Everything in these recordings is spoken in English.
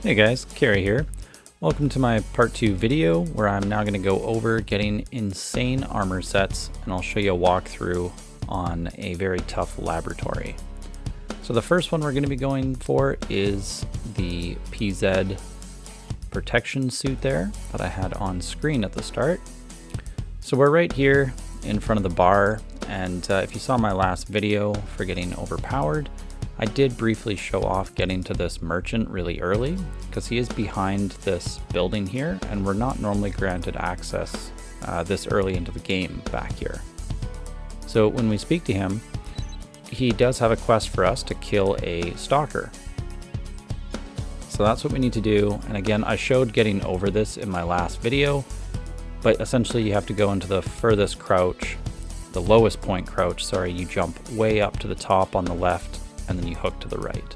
Hey guys, Carrie here. Welcome to my part 2 video where I'm now going to go over getting insane armor sets, and I'll show you a walkthrough on a very tough laboratory. So the first one we're going to be going for is the PSZ Protection Suit there that I had on screen at the start. So we're right here in front of the bar, and if you saw my last video for getting overpowered, I did briefly show off getting to this merchant really early because he is behind this building here and we're not normally granted access this early into the game back here. So when we speak to him, he does have a quest for us to kill a stalker. So that's what we need to do, and again I showed getting over this in my last video, but essentially you have to go into the furthest crouch, the lowest point crouch, sorry, you jump way up to the top on the left and then you hook to the right.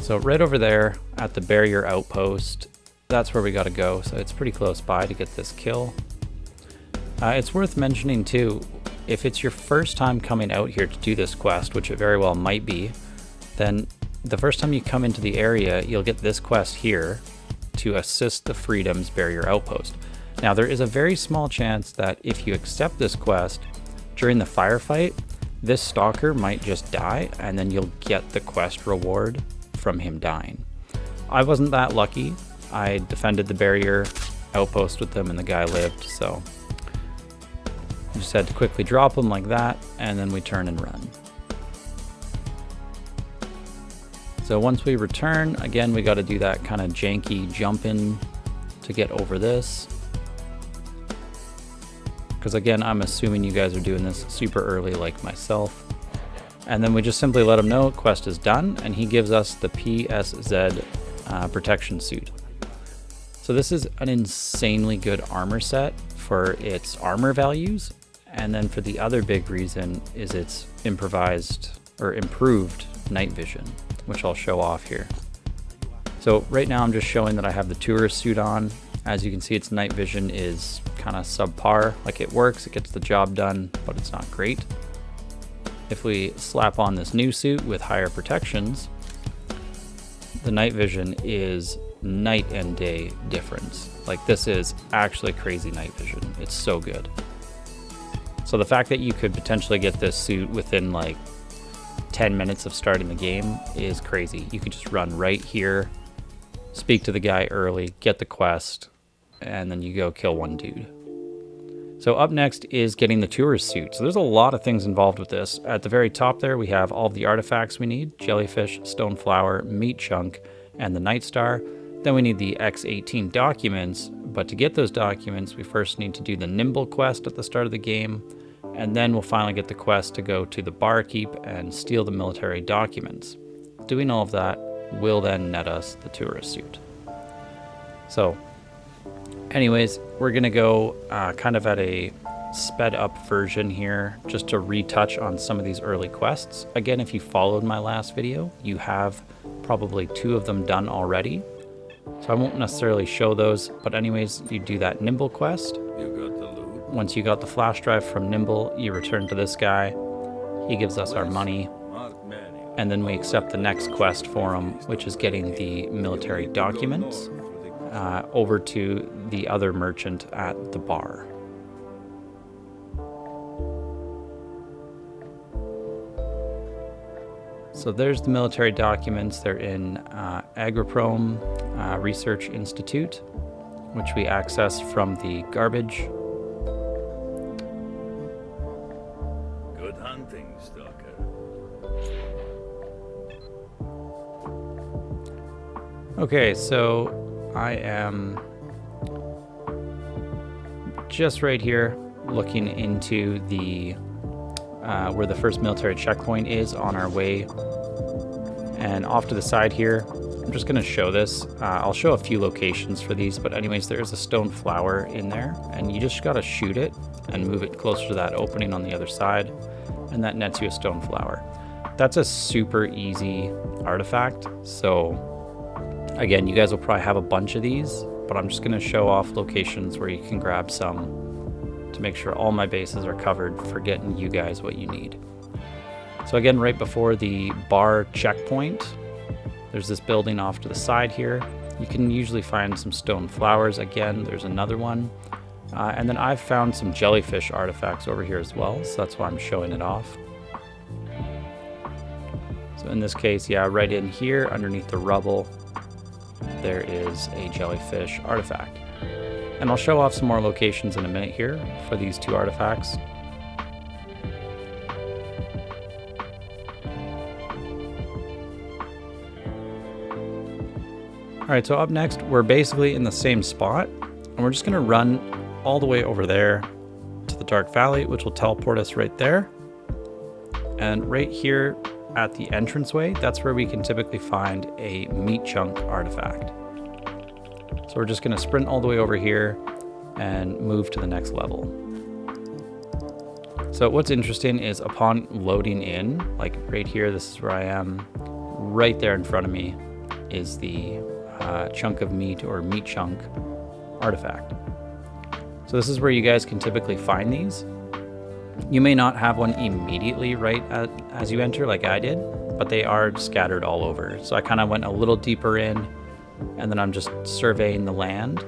So right over there at the barrier outpost, that's where we got to go. So it's pretty close by to get this kill. It's worth mentioning too, if it's your first time coming out here to do this quest, which it very well might be, then the first time you come into the area, you'll get this quest here to assist the Freedom's barrier outpost. Now there is a very small chance that if you accept this quest during the firefight, this stalker might just die and then you'll get the quest reward from him dying. I wasn't that lucky. I defended the barrier outpost with them and the guy lived, so I just had to quickly drop him like that and then we turn and run. So once we return, again we got to do that kind of janky jump in to get over this. Because again, I'm assuming you guys are doing this super early like myself. And then we just simply let him know quest is done, and he gives us the PSZ Protection Suit. So this is an insanely good armor set for its armor values, and then for the other big reason is its improved night vision, which I'll show off here. So right now I'm just showing that I have the tourist suit on. As you can see, its night vision is kind of subpar. Like, it works, it gets the job done, but it's not great. If we slap on this new suit with higher protections, the night vision is night and day difference. Like, this is actually crazy night vision. It's so good. So the fact that you could potentially get this suit within like 10 minutes of starting the game is crazy. You can just run right here, speak to the guy early, get the quest, and then you go kill one dude. So up next is getting the tourist suit. So there's a lot of things involved with this. At the very top there, we have all of the artifacts we need: Jellyfish, Stone Flower, Meat Chunk, and the Night Star. Then we need the X-18 documents, but to get those documents, we first need to do the Nimble Quest at the start of the game, and then we'll finally get the quest to go to the Barkeep and steal the military documents. Doing all of that will then net us the tourist suit. So anyways, we're gonna go kind of at a sped up version here just to retouch on some of these early quests. Again, if you followed my last video, you have probably 2 of them done already, so I won't necessarily show those, but anyways, you do that Nimble Quest. Once you got the flash drive from Nimble, you return to this guy. He gives us our money, and then we accept the next quest for him, which is getting the military documents over to the other merchant at the bar. So there's the military documents. They're in Agriprome Research Institute, which we access from the garbage. Good hunting, Stalker. Okay, so I am just right here looking into the where the first military checkpoint is on our way, and off to the side here, I'm just going to show this. I'll show a few locations for these, but anyways, there's a stone flower in there, and you just got to shoot it and move it closer to that opening on the other side, and that nets you a stone flower. That's a super easy artifact, so again, you guys will probably have a bunch of these, but I'm just going to show off locations where you can grab some to make sure all my bases are covered for getting you guys what you need. So again, right before the bar checkpoint, There's this building off to the side here. You can usually find some stone flowers. Again, there's another one. And then I've found some jellyfish artifacts over here as well, so that's why I'm showing it off. So in this case, yeah, right in here underneath the rubble, there is a jellyfish artifact. And I'll show off some more locations in a minute here for these two artifacts. Alright, so up next, we're basically in the same spot, and we're just going to run all the way over there to the Dark Valley, which will teleport us right there. And right here at the entranceway, that's where we can typically find a meat chunk artifact. So we're just going to sprint all the way over here and move to the next level. So what's interesting is upon loading in, like right here, this is where I am, right there in front of me is the chunk of meat or meat chunk artifact. So this is where you guys can typically find these. You may not have one immediately right as you enter like I did, but they are scattered all over. So I kind of went a little deeper in, and then I'm just surveying the land.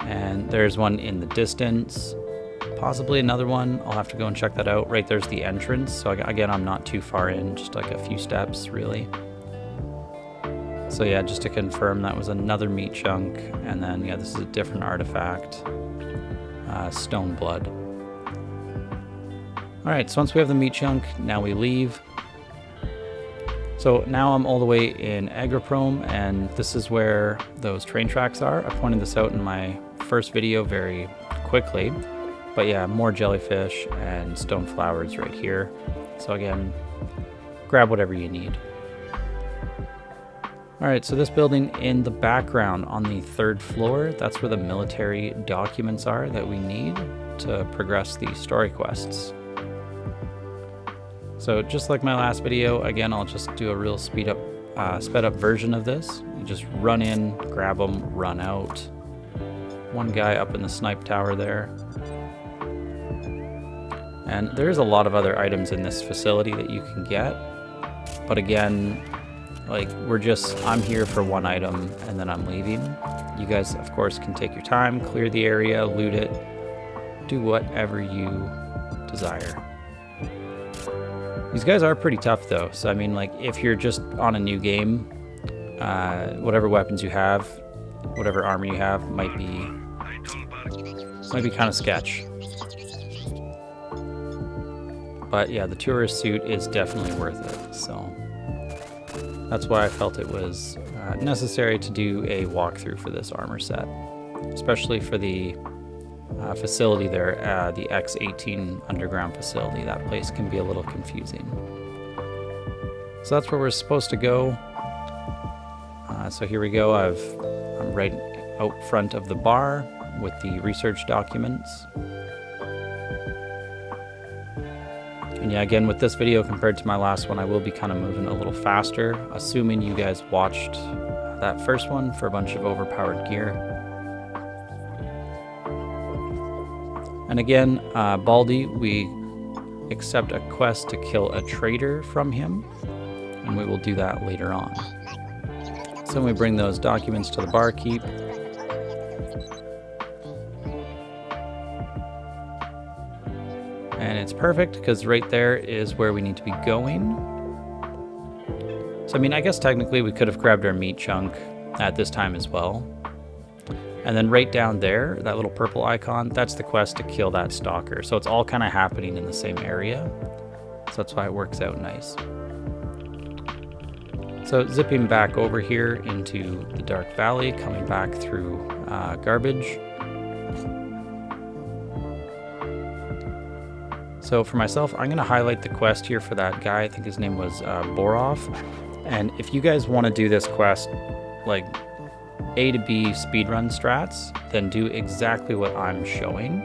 And there's one in the distance, possibly another one. I'll have to go and check that out. Right there's the entrance. So again, I'm not too far in, just like a few steps really. So yeah, just to confirm, that was another meat chunk. And then yeah, this is a different artifact, stone blood. All right, so once we have the meat chunk, now we leave. So now I'm all the way in Agroprom, and this is where those train tracks are. I pointed this out in my first video very quickly, but yeah, more jellyfish and stone flowers right here. So again, grab whatever you need. All right, so this building in the background on the 3rd floor, that's where the military documents are that we need to progress the story quests. So just like my last video, again, I'll just do a real sped up version of this. You just run in, grab them, run out. One guy up in the snipe tower there. And there's a lot of other items in this facility that you can get. But again, like I'm here for one item and then I'm leaving. You guys, of course, can take your time, clear the area, loot it, do whatever you desire. These guys are pretty tough though, so I mean, like if you're just on a new game, whatever weapons you have, whatever armor you have might be kind of sketch. But yeah, the tourist suit is definitely worth it, so that's why I felt it was necessary to do a walkthrough for this armor set, especially for the facility there, the X-18 underground facility. That place can be a little confusing. So that's where we're supposed to go. So here we go. I'm right out front of the bar with the research documents. And yeah, again, with this video compared to my last one, I will be kind of moving a little faster, assuming you guys watched that first one for a bunch of overpowered gear. And again, Baldy, we accept a quest to kill a traitor from him, and we will do that later on. So we bring those documents to the barkeep. And it's perfect because right there is where we need to be going. So I mean, I guess technically we could have grabbed our meat chunk at this time as well. And then right down there, that little purple icon, that's the quest to kill that stalker. So it's all kind of happening in the same area. So that's why it works out nice. So zipping back over here into the Dark Valley, coming back through garbage. So for myself, I'm going to highlight the quest here for that guy. I think his name was Borov. And if you guys want to do this quest, like A to B speedrun strats, then do exactly what I'm showing.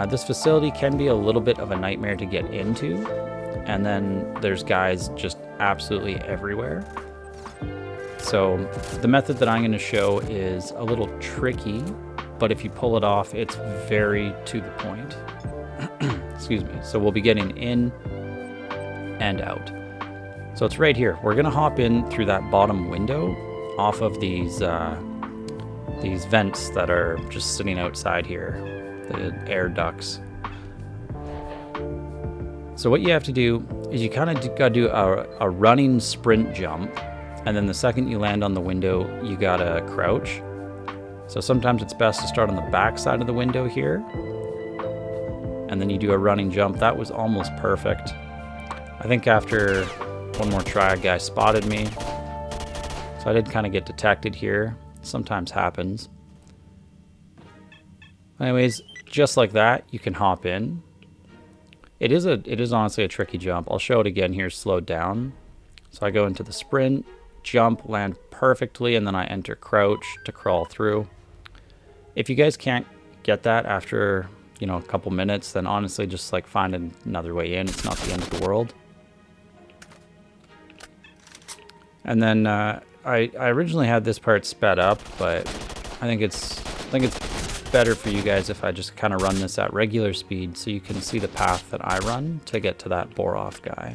This facility can be a little bit of a nightmare to get into. And then there's guys just absolutely everywhere. So the method that I'm going to show is a little tricky, but if you pull it off, it's very to the point. Excuse me. So we'll be getting in and out. So it's right here. We're gonna hop in through that bottom window off of these vents that are just sitting outside here, the air ducts. So what you have to do is you kind of gotta do a running sprint jump, and then the second you land on the window, you gotta crouch. So sometimes it's best to start on the back side of the window here, and then you do a running jump. That was almost perfect. I think after one more try, a guy spotted me. So I did kind of get detected here. Sometimes happens. Anyways, just like that, you can hop in. It is honestly a tricky jump. I'll show it again here, slowed down. So I go into the sprint, jump, land perfectly, and then I enter crouch to crawl through. If you guys can't get that after, you know, a couple minutes, then honestly just like find another way in. It's not the end of the world. And then I originally had this part sped up, but I think it's better for you guys if I just kind of run this at regular speed so you can see the path that I run to get to that bore-off guy.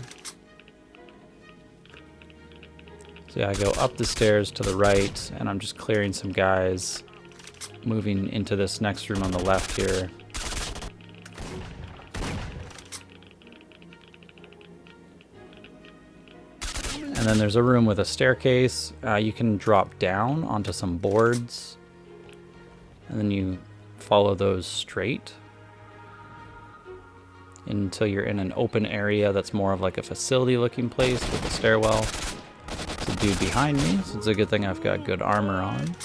So yeah, I go up the stairs to the right, and I'm just clearing some guys, moving into this next room on the left here. And then there's a room with a staircase. You can drop down onto some boards, and then you follow those straight until you're in an open area that's more of like a facility looking place with a stairwell. There's a dude behind me, so it's a good thing I've got good armor on.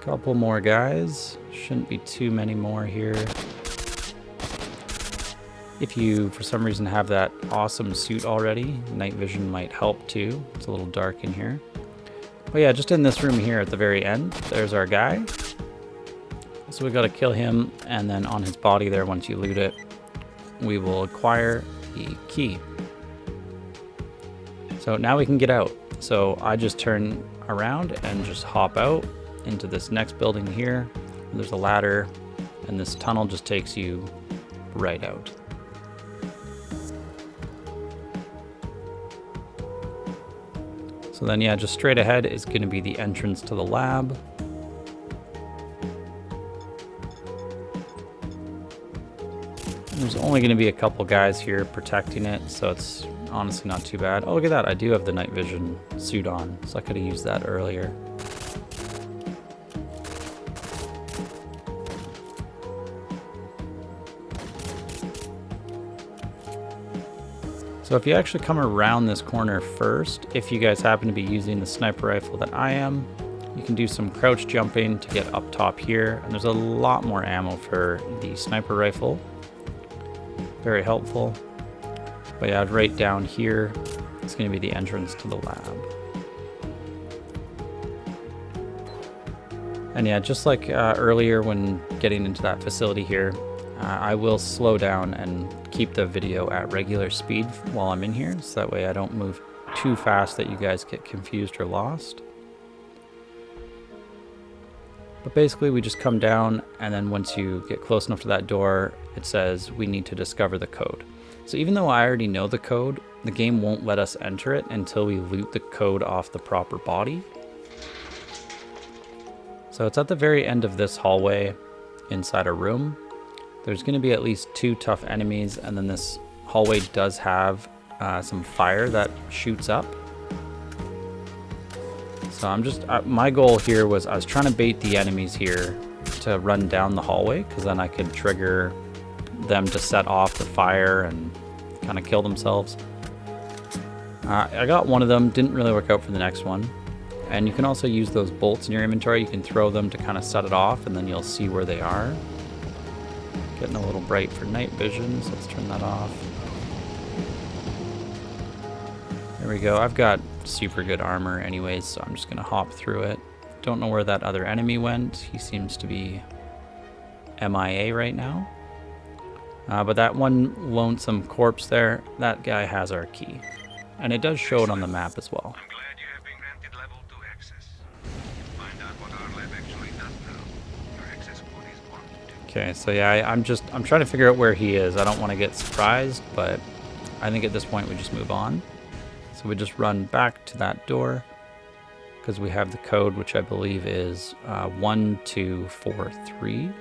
Couple more guys. Shouldn't be too many more here. If you, for some reason, have that awesome suit already, night vision might help too. It's a little dark in here. But yeah, just in this room here at the very end, there's our guy. So we got to kill him, and then on his body there, once you loot it, we will acquire the key. So now we can get out. So I just turn around and just hop out into this next building here. There's a ladder, and this tunnel just takes you right out. So then yeah, just straight ahead is going to be the entrance to the lab. There's only going to be a couple guys here protecting it, so it's honestly not too bad. Oh, look at that, I do have the night vision suit on, so I could have used that earlier. So if you actually come around this corner first, if you guys happen to be using the sniper rifle that I am, you can do some crouch jumping to get up top here. And there's a lot more ammo for the sniper rifle. Very helpful. But yeah, right down here, it's going to be the entrance to the lab. And yeah, just like earlier when getting into that facility here, I will slow down and keep the video at regular speed while I'm in here, so that way I don't move too fast that you guys get confused or lost. But basically we just come down, and then once you get close enough to that door, it says we need to discover the code. So even though I already know the code, the game won't let us enter it until we loot the code off the proper body. So it's at the very end of this hallway inside a room. There's going to be at least 2 tough enemies, and then this hallway does have some fire that shoots up. So I'm just, my goal here was I was trying to bait the enemies here to run down the hallway, because then I could trigger them to set off the fire and kind of kill themselves. I got one of them, didn't really work out for the next one. And you can also use those bolts in your inventory. You can throw them to kind of set it off, and then you'll see where they are. Getting a little bright for night vision, so let's turn that off. There we go. I've got super good armor anyways, so I'm just going to hop through it. Don't know where that other enemy went. He seems to be MIA right now. But that one lonesome corpse there, that guy has our key. And it does show it on the map as well. I'm glad you have been granted Okay, so yeah, I'm trying to figure out where he is. I don't want to get surprised, but I think at this point we just move on. So we just run back to that door because we have the code, which I believe is 1243.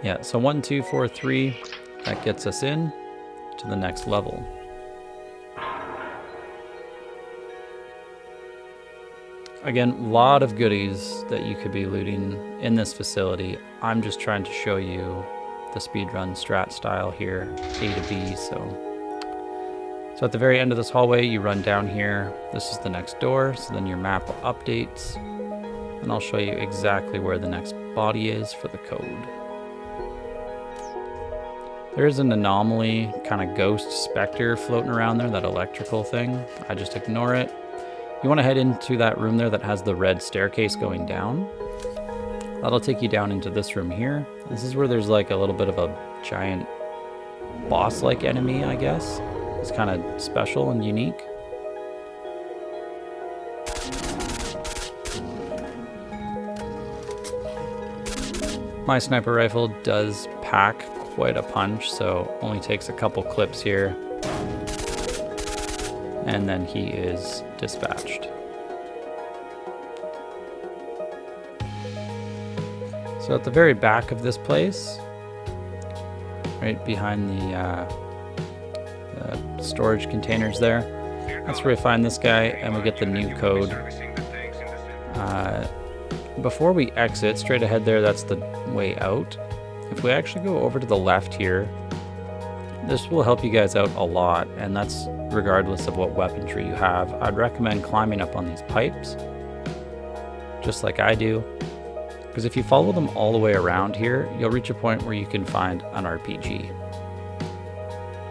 Yeah, so 1243, that gets us in to the next level. Again, a lot of goodies that you could be looting in this facility. I'm just trying to show you the speedrun strat style here, A to B. So at the very end of this hallway, you run down here. This is the next door, so then your map updates. And I'll show you exactly where the next body is for the code. There's an anomaly, kind of ghost specter floating around there, that electrical thing. I just ignore it. You want to head into that room there that has the red staircase going down. That'll take you down into this room here. This is where there's like a little bit of a giant boss-like enemy, I guess. It's kind of special and unique. My sniper rifle does pack quite a punch, so only takes a couple clips here. And then he is dispatched. So at the very back of this place, right behind the storage containers there, that's where we find this guy and we get the new code. Before we exit, straight ahead there, that's the way out. If we actually go over to the left here, this will help you guys out a lot, and that's regardless of what weaponry you have. I'd recommend climbing up on these pipes, just like I do, because if you follow them all the way around here, you'll reach a point where you can find an RPG.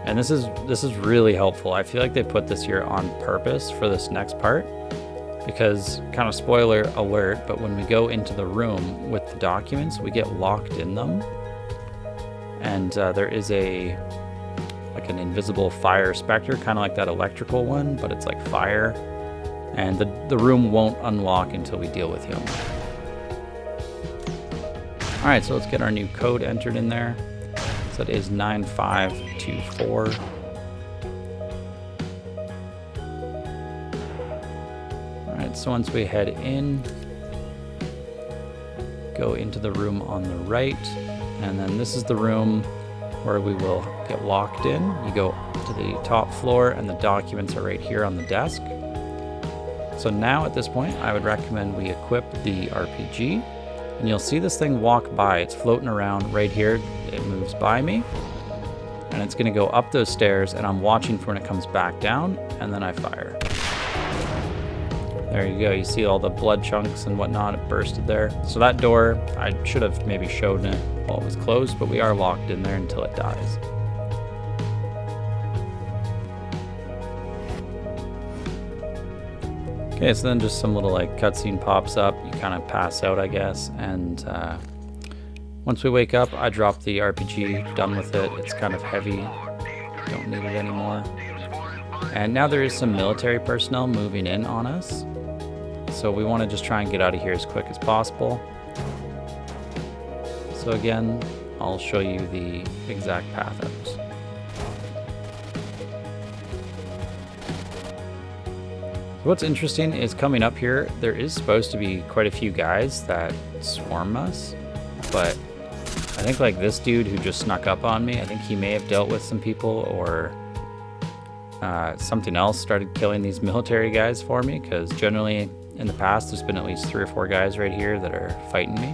And this is really helpful. I feel like they put this here on purpose for this next part, because, kind of spoiler alert, but when we go into the room with the documents, we get locked in them, and there is an invisible fire specter, kind of like that electrical one, but it's like fire, and the room won't unlock until we deal with him. Alright, so let's get our new code entered in there. So it is 9524. Alright, so once we head in, go into the room on the right, and then this is the room where we will get locked in. You go to the top floor and the documents are right here on the desk. So now at this point, I would recommend we equip the RPG, and you'll see this thing walk by. It's floating around right here. It moves by me, and it's gonna go up those stairs, and I'm watching for when it comes back down, and then I fire. There you go, you see all the blood chunks and whatnot, it bursted there. So that door, I should have maybe shown it while it was closed, but we are locked in there until it dies. Okay, so then just some little like cutscene pops up, you kind of pass out, I guess, and once we wake up, I drop the RPG, done with it. It's kind of heavy, don't need it anymore. And now there is some military personnel moving in on us, so we want to just try and get out of here as quick as possible. So again, I'll show you the exact path out. What's interesting is coming up here, there is supposed to be quite a few guys that swarm us, but I think like this dude who just snuck up on me, I think he may have dealt with some people, or something else started killing these military guys for me, because generally in the past there's been at least 3 or 4 guys right here that are fighting me.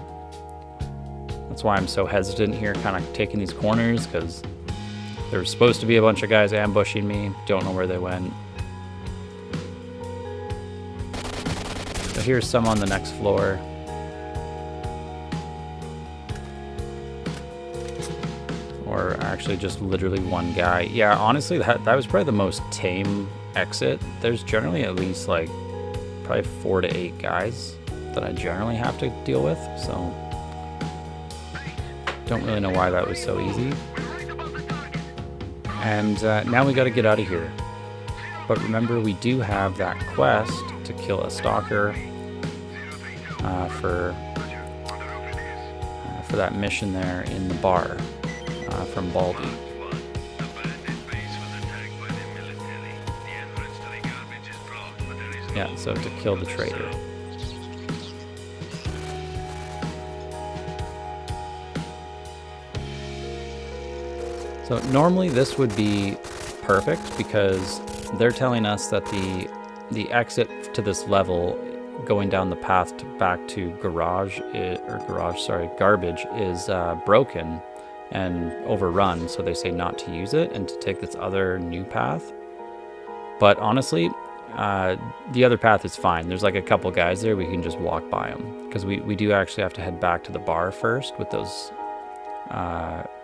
That's why I'm so hesitant here, kind of taking these corners, because there's supposed to be a bunch of guys ambushing me, don't know where they went. So here's some on the next floor. Or actually just literally one guy. Yeah, honestly, that was probably the most tame exit. There's generally at least like probably 4 to 8 guys that I generally have to deal with, so don't really know why that was so easy. And now we got to get out of here. But remember, we do have that quest to kill a stalker. for that mission there in the bar from Baldy. Yeah, so to kill the traitor. So normally this would be perfect because they're telling us that the exit to this level going down the path back to garbage is broken and overrun, so they say not to use it and to take this other new path. But honestly, the other path is fine. There's like a couple guys there, we can just walk by them, because we do actually have to head back to the bar first with those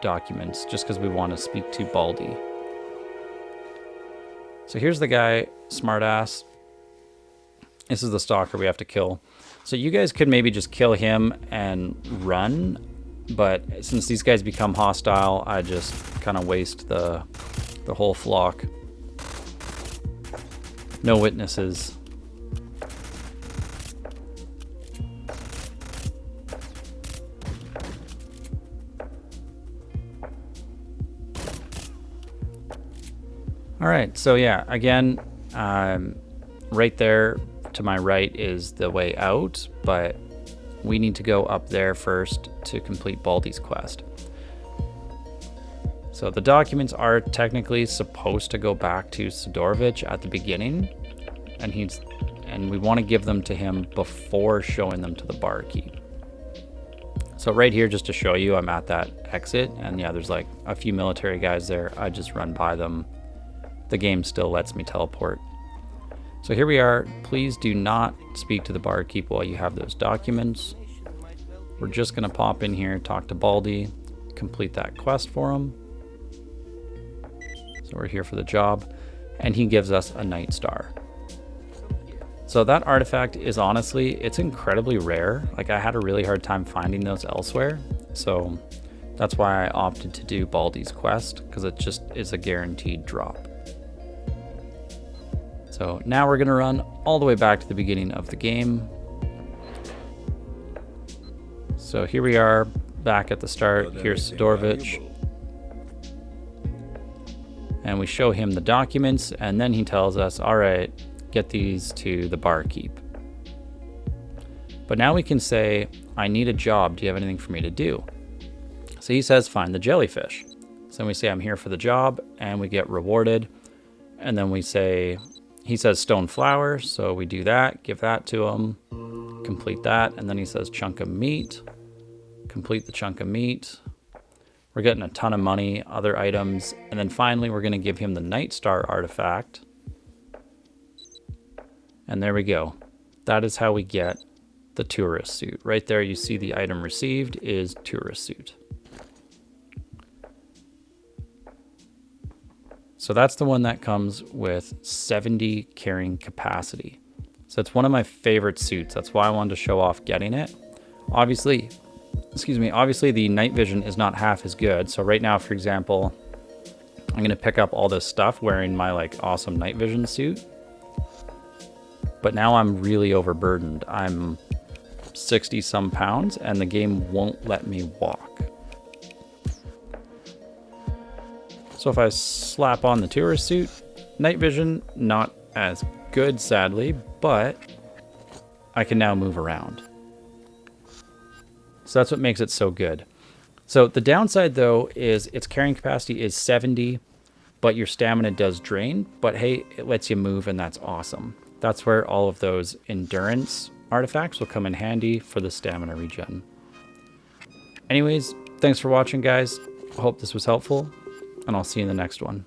documents, just because we want to speak to Baldy. So here's the guy, smartass. This is the stalker we have to kill. So you guys could maybe just kill him and run, but since these guys become hostile, I just kind of waste the whole flock. No witnesses. All right, so yeah, again, right there to my right is the way out, but we need to go up there first to complete Baldy's quest. So the documents are technically supposed to go back to Sidorovich at the beginning, and we want to give them to him before showing them to the barkeep. So right here, just to show you, I'm at that exit, and yeah, there's like a few military guys there. I just run by them. The game still lets me teleport. So here we are. Please do not speak to the barkeep while you have those documents. We're just going to pop in here, talk to Baldy, complete that quest for him. So we're here for the job, and he gives us a night star. So that artifact is honestly, it's incredibly rare. Like, I had a really hard time finding those elsewhere. So that's why I opted to do Baldy's quest, because it just is a guaranteed drop. So now we're gonna run all the way back to the beginning of the game. So here we are back at the start. Here's Sidorovich. And we show him the documents, and then he tells us, all right, get these to the barkeep. But now we can say, I need a job. Do you have anything for me to do? So he says, find the jellyfish. So we say, I'm here for the job, and we get rewarded. And then we say, he says stone flower, so we do that, give that to him, complete that, and then he says chunk of meat, complete the chunk of meat. We're getting a ton of money, other items, and then finally we're going to give him the Night Star artifact. And there we go. That is how we get the tourist suit. Right there you see the item received is tourist suit. So that's the one that comes with 70 carrying capacity. So it's one of my favorite suits. That's why I wanted to show off getting it. Obviously the night vision is not half as good. So right now, for example, I'm going to pick up all this stuff wearing my like awesome night vision suit. But now I'm really overburdened. I'm 60 some pounds and the game won't let me walk. So if I slap on the tourist suit, night vision, not as good, sadly, but I can now move around. So that's what makes it so good. So the downside though is its carrying capacity is 70, but your stamina does drain, but hey, it lets you move and that's awesome. That's where all of those endurance artifacts will come in handy for the stamina regen. Anyways, thanks for watching guys. I hope this was helpful, and I'll see you in the next one.